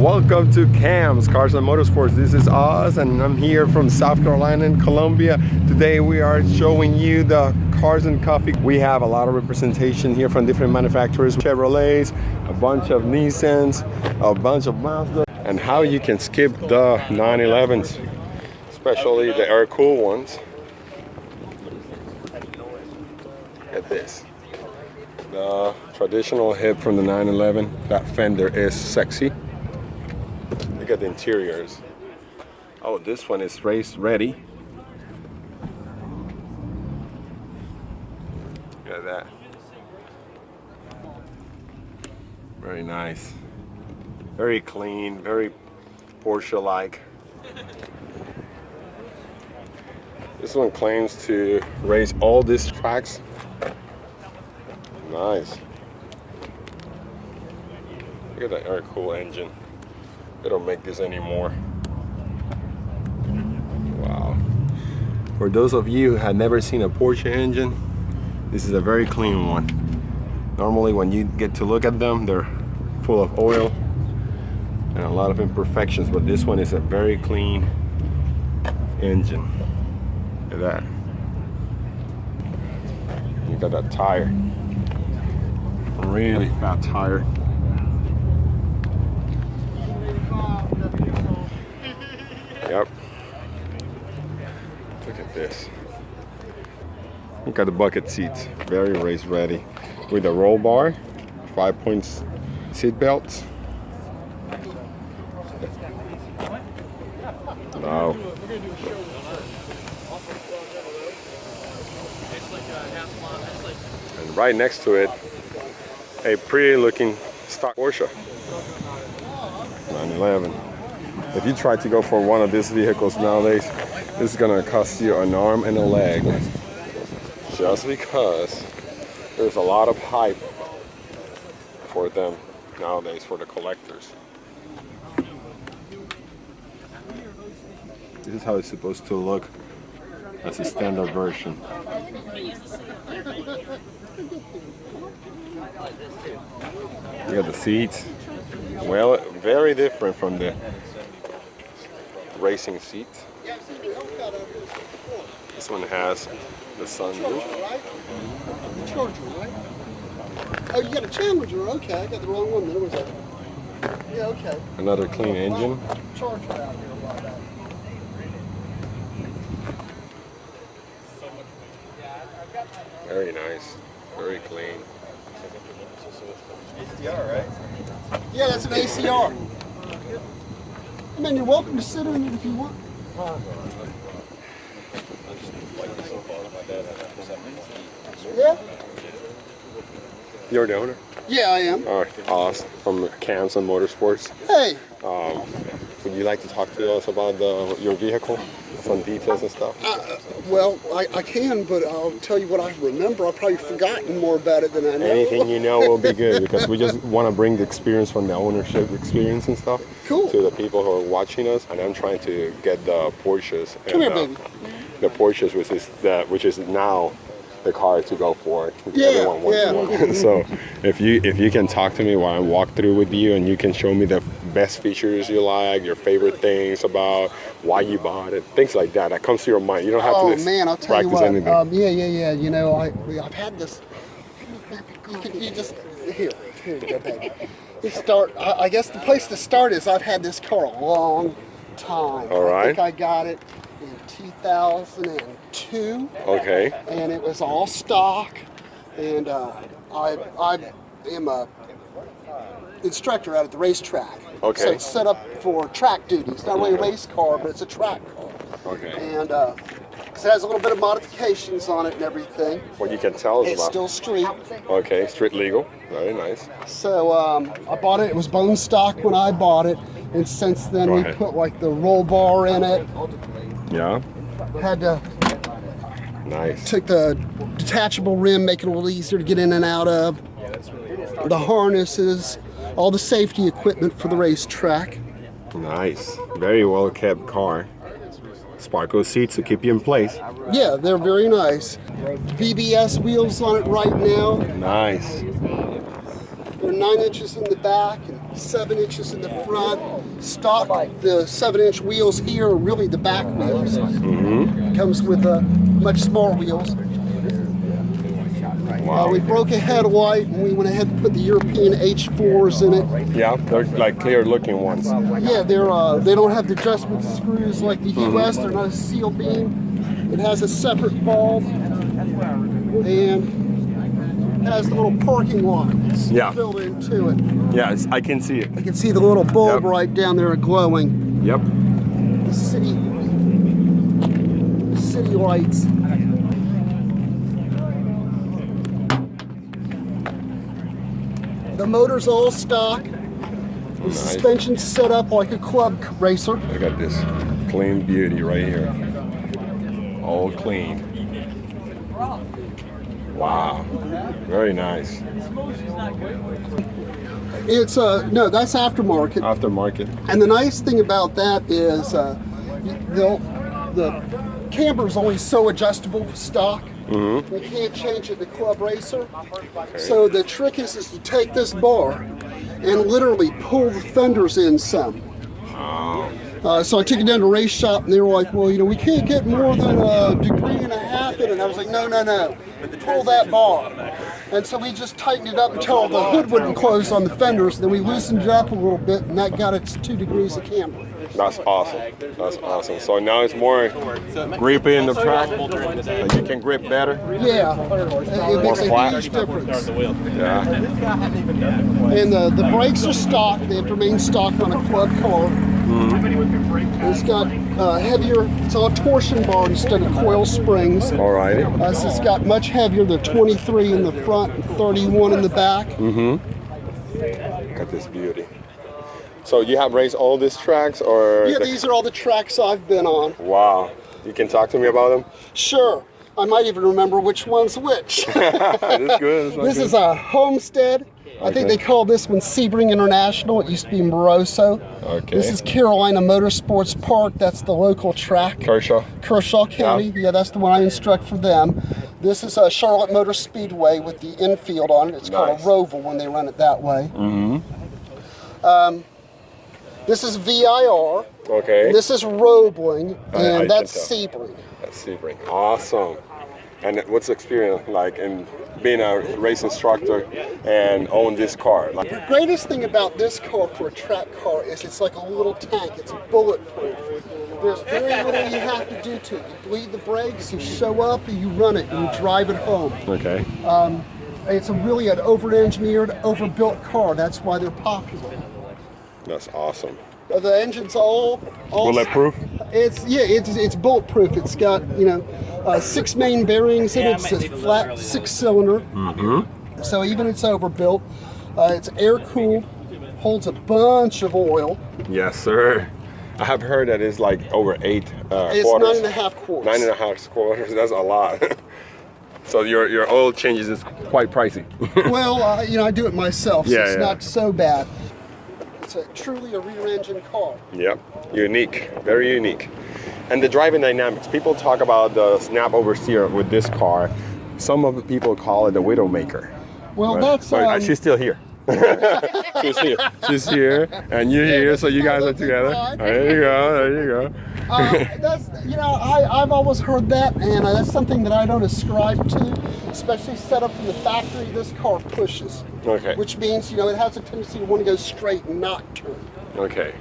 Welcome to CAMS, Cars and Motorsports. This is Oz and I'm here from South Carolina and Columbia. Today we are showing you the Cars and Coffee. We have a lot of representation here from different manufacturers, Chevrolets, a bunch of Nissans, a bunch of Mazda, and how you can skip the 911s, especially the air-cooled ones. Look at this. The traditional hip from the 911, that fender is sexy. Look at the interiors. Oh, this one is race ready. Look at that. Very nice. Very clean, very Porsche-like. This one claims to race all these tracks. Nice. Look at that air-cooled engine. They don't make this anymore. Wow. For those of you who have never seen a Porsche engine, this is a very clean one. Normally when you get to look at them, they're full of oil and a lot of imperfections, but this one is a very clean engine. Look at that. You got that tire. Really fat tire. Yep. Look at this. Look at the bucket seats. Very race ready. With a roll bar, 5-point seat belts. Wow. And right next to it, a pretty looking stock Porsche 911. If you try to go for one of these vehicles nowadays, it's gonna cost you an arm and a leg, just because there's a lot of hype for them nowadays for the collectors. This is how it's supposed to look as a standard version. You got the seats. Well, very different from the racing seats. This one has the sunroof. The Charger, right? Oh, you got a Challenger. Okay, I got the wrong one. There was a. Yeah, okay. Another clean engine. Charger out here a lot. Very nice. Very clean. ACR, right? Yeah, that's an ACR. I mean, you're welcome to sit in it if you want. Yeah? You're the owner? Yeah, I am. All right, Oz from CAMS and Motorsports. Hey. Would you like to talk to us about your vehicle? Some details and stuff? Well, I can, but I'll tell you what I remember. I've probably forgotten more about it than I know. Anything you know will be good, because we just want to bring the experience from the ownership experience and stuff to the people who are watching us. And I'm trying to get the Porsches. Come here, baby. The Porsches, which is now the car to go for. Yeah, everyone wants one. So if you can talk to me while I walk through with you, and you can show me the best features you like, your favorite things about why you bought it, things like that. That comes to your mind. You don't have to I'll tell you what. anything. Yeah. You know, I've had this. You just here you go, baby. You start. I guess the place to start is I've had this car a long time. All right. I think I got it in 2002. Okay. And it was all stock, and I am a instructor out at the racetrack. Okay. So it's set up for track duty. It's not really a race car, but it's a track car. Okay. And so it has a little bit of modifications on it and everything. What you can tell us It's about? still street. Okay, street legal. Very nice. So I bought it. It was bone stock when I bought it, and since then we put like the roll bar in it. Yeah. Had to. Nice. Took the detachable rim, make it a little easier to get in and out of. The harnesses, all the safety equipment for the racetrack. Nice. Very well kept car. Sparkle seats to keep you in place. Yeah, they're very nice. BBS wheels on it right now. Nice. They're 9 inches in the back and 7 inches in the front. Stock, the 7-inch wheels here are really the back wheels. Comes with much smaller wheels. Wow. We broke a headlight and we went ahead and put the European H4s in it. Yeah, they're like clear looking ones. Yeah, they don't have the adjustment screws like the US. They're not a seal beam. It has a separate bulb and has the little parking lights built into it. Yeah, I can see it. You can see the little bulb right down there glowing. Yep. The city lights. The motor's all stock. The suspension's set up like a club racer. Look at this clean beauty right here. All clean. Wow. Very nice. It's no, that's aftermarket. Aftermarket. And the nice thing about that is the camber's only so adjustable for stock. You can't change it to club racer. So the trick is to take this bar and literally pull the fenders in some. So I took it down to race shop and they were like, well, you know, we can't get more than 1.5 degrees in it. And I was like, no, pull that bar. And so we just tightened it up until the hood wouldn't close on the fenders. Then we loosened it up a little bit and that got it to 2 degrees of camber. That's awesome. That's awesome. So now it's more grippy in the track. Like you can grip better. Yeah, it makes a flat. huge difference. Yeah. And the brakes are stock. They have to remain stock on a club car. It's got heavier, it's all torsion bar instead of coil springs. All right. So it's got much heavier. They're 23 in the front and 31 in the back. Look at this beauty. So you have raced all these tracks, or? Yeah, these are all the tracks I've been on. Wow. You can talk to me about them? Sure. I might even remember which one's which. That's good. This is a Homestead. I think they call this one Sebring International. It used to be Moroso. Okay. This is Carolina Motorsports Park. That's the local track. Kershaw County. Yeah, that's the one I instruct for them. This is a Charlotte Motor Speedway with the infield on it. It's called a Roval when they run it that way. This is VIR. Okay. This is Roebling, and that's Sebring. That's Sebring. Awesome. And what's the experience like in being a race instructor and own this car? Like, the greatest thing about this car for a track car is it's like a little tank. It's bulletproof. There's very little you have to do to it. You bleed the brakes, you show up, and you run it, and you drive it home. okay. It's really an over-engineered, overbuilt car. That's why they're popular. That's awesome. The engine's all Bulletproof? It's bulletproof. It's got 6 main bearings in it. It's a flat 6-cylinder. So even it's overbuilt. It's air cooled. Holds a bunch of oil. Yes, sir. I have heard that it's like over 8 It's quarters. 9.5 quarts. 9.5 quarters. That's a lot. So your oil changes is quite pricey. Well, I do it myself, so it's Yeah. not so bad. It's truly a rear-engine car. Yep, unique, very unique. And the driving dynamics, people talk about the snap oversteer with this car. Some of the people call it the Widowmaker. Well, But that's she's still here. She's here, and you're here, so you guys are together. There you go. That's I've always heard that, and that's something that I don't ascribe to, especially set up from the factory. This car pushes, Okay. which means it has a tendency to want to go straight and not turn. Okay.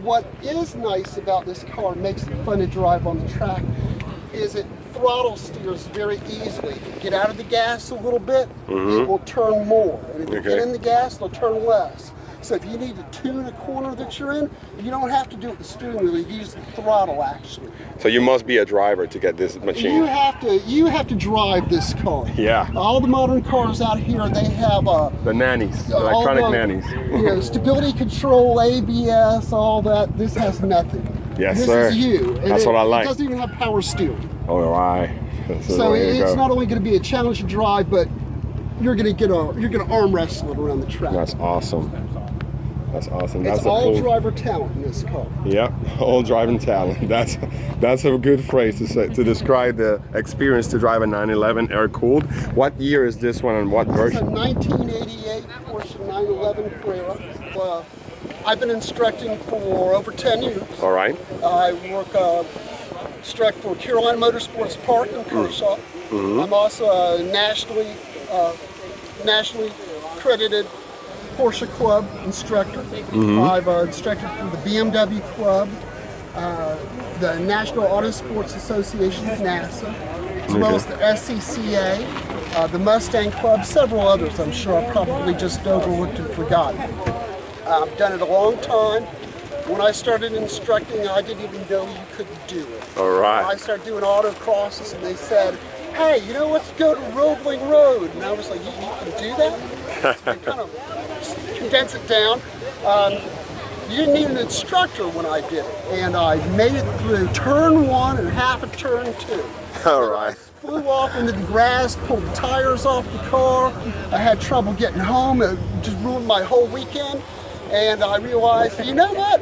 What is nice about this car, makes it fun to drive on the track, is it throttle steers very easily. If you get out of the gas a little bit, it will turn more. And if you get in the gas, it'll turn less. So if you need to tune a corner that you're in, you don't have to do it with the steering wheel. You use the throttle actually. So you must be a driver to get this machine. You have to drive this car. Yeah. All the modern cars out here, they have The nannies, electronic nannies. Stability control, ABS, all that. This has nothing. Yes, this sir. is you. And That's what I like. It doesn't even have power steering. Oh, right. So it's not only going to be a challenge to drive, but you're going to arm wrestle it around the track. That's awesome. That's awesome. It's That's a all full, driver talent in this car. yeah, all driving talent. That's a good phrase to say to describe the experience to drive a 911 air-cooled. What year is this one and what It's a version? 1988 Porsche 911 Carrera. I've been instructing for over 10 years. All right. I instruct for Carolina Motorsports Park in Kershaw. I'm also a nationally accredited Porsche Club instructor. I've instructed for the BMW Club, the National Auto Sports Association, NASA, as well as the SCCA, the Mustang Club, several others I'm sure I probably just overlooked and forgotten. I've done it a long time. When I started instructing, I didn't even know you could do it. All right. I started doing autocrosses and they said, hey, you know, let's go to Roebling Road. And I was like, you can do that? I kind of condense it down. You didn't need an instructor when I did it. And I made it through turn 1 and half of turn 2. All right. Flew off into the grass, pulled the tires off the car. I had trouble getting home. It just ruined my whole weekend. And I realized, you know what?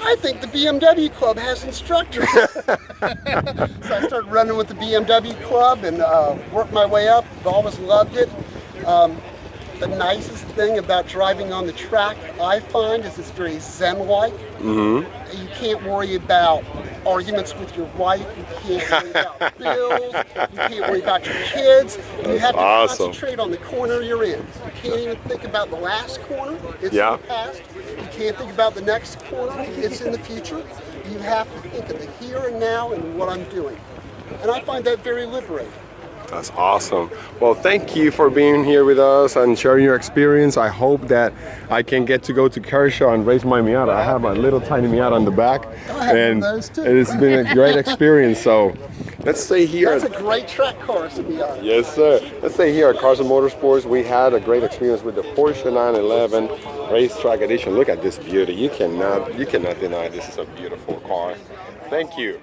I think the BMW Club has instructors. So I started running with the BMW Club and worked my way up. I've always loved it. The nicest thing about driving on the track, I find, is it's very zen-like. You can't worry about arguments with your wife. You can't worry about bills. You can't worry about your kids. You have to concentrate on the corner you're in. You can't even think about the last corner. It's in the past. You can't think about the next corner. It's in the future. You have to think of the here and now and what I'm doing. And I find that very liberating. That's awesome. Well, thank you for being here with us and sharing your experience. I hope that I can get to go to Kershaw and race my Miata. I have a little tiny Miata on the back, and those too. it's been a great experience. So let's stay here. That's a great track car, to be honest. Yes, sir. Let's say here at Cars and Motorsports, we had a great experience with the Porsche 911 Racetrack Edition. Look at this beauty. You cannot deny this is a beautiful car. Thank you.